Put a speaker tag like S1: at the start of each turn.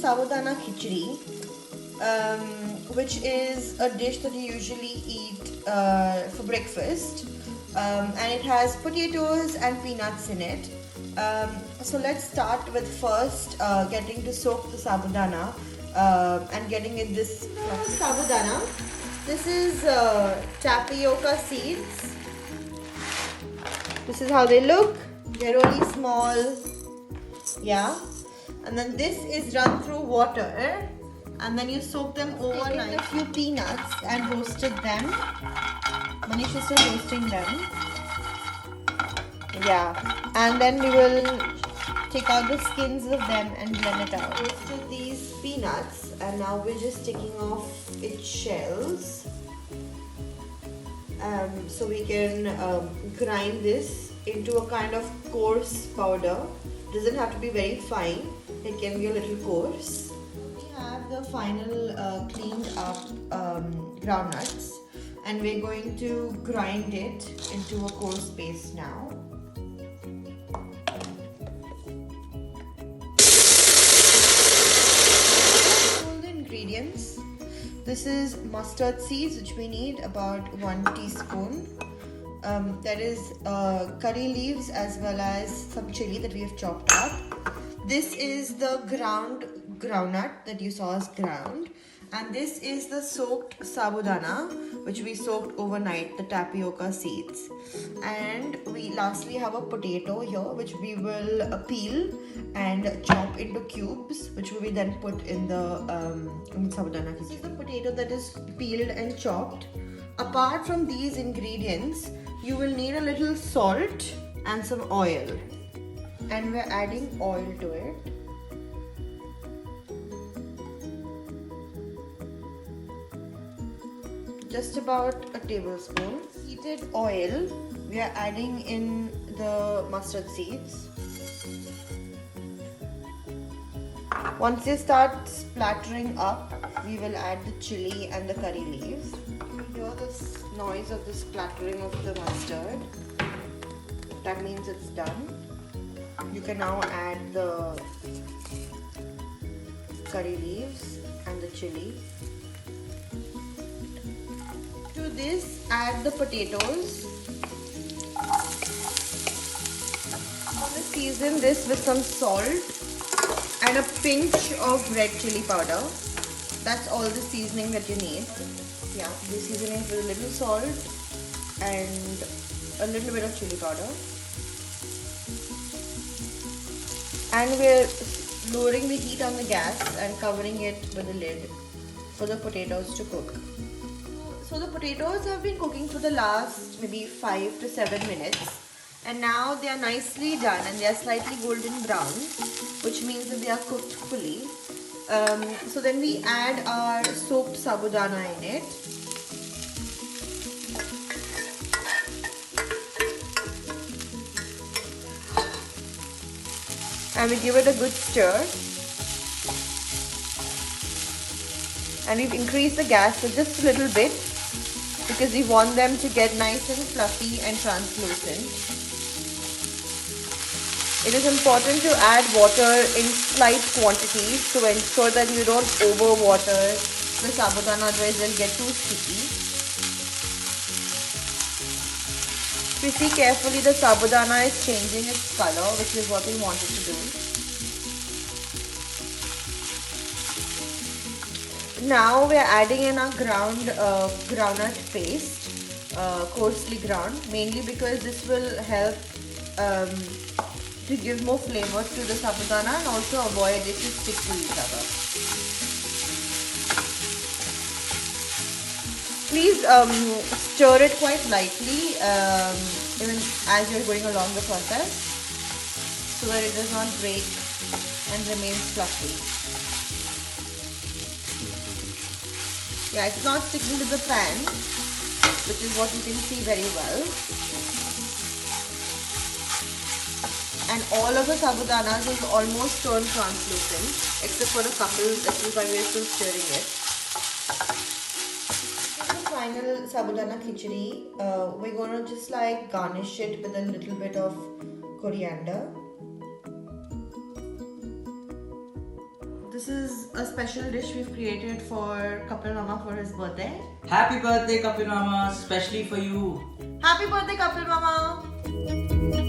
S1: Sabudana Khichidi, which is a dish that you usually eat for breakfast, and it has potatoes and peanuts in it. So let's start with first getting to soak the sabudana and getting it this sabudana. This is Tapioca Seeds. This is how they look. They're really small. Yeah. And then this is run through water, and then you soak them overnight. A few peanuts and roasted them. Manish is still roasting them. Yeah. And then we will take out the skins of them and blend it out. Roasted these peanuts, and now we're just taking off its shells. So we can grind this into a kind of coarse powder. Doesn't have to be very fine. It can be a little coarse. We have the final cleaned up groundnuts, and we're going to grind it into a coarse paste now. All the ingredients. This is mustard seeds, which we need about 1 teaspoon. There is curry leaves as well as some chili that we have chopped up. This is the groundnut that you saw us ground, and this is the soaked sabudana, which we soaked overnight, the tapioca seeds. And we lastly have a potato here, which we will peel and chop into cubes, which will be then put in the sabudana. This is the potato that is peeled and chopped. Apart from these ingredients, you will need a little salt and some oil. And we're adding oil to it. Just about a tablespoon. Heated oil, we are adding in the mustard seeds. Once they start splattering up, we will add the chili and the curry leaves. You hear the noise of the splattering of the mustard. That means it's done. You can now add the curry leaves and the chili. To this, add the potatoes. I'm going to season this with some salt and a pinch of red chili powder. That's all the seasoning that you need. Yeah, we're seasoning with a little salt and a little bit of chili powder. And we're lowering the heat on the gas and covering it with a lid for the potatoes to cook. So the potatoes have been cooking for the last maybe 5 to 7 minutes, and now they are nicely done and they are slightly golden brown, which means that they are cooked fully. So then we add our soaked sabudana in it. And we give it a good stir. And we've increased the gas for just a little bit because we want them to get nice and fluffy and translucent. It is important to add water in slight quantities to ensure that you don't overwater the sabudana, otherwise they'll get too sticky. If you see carefully, the sabudana is changing its color, which is what we wanted to do. Now we are adding in our groundnut paste, coarsely ground, mainly because this will help to give more flavor to the sabudana and also avoid it to stick to each other. Please stir it quite lightly even as you're going along the process, so that it does not break and remains fluffy. Yeah, it's not sticking to the pan, which is what you can see very well. And all of the sabudanas is almost turned translucent, except for a couple. This is why we're still stirring it. The final sabudana khichidi, we're going to just like garnish it with a little bit of coriander. this is a special dish we've created for Kapil Mama for his birthday.
S2: Happy birthday, Kapil Mama, especially for you.
S1: Happy birthday, Kapil Mama!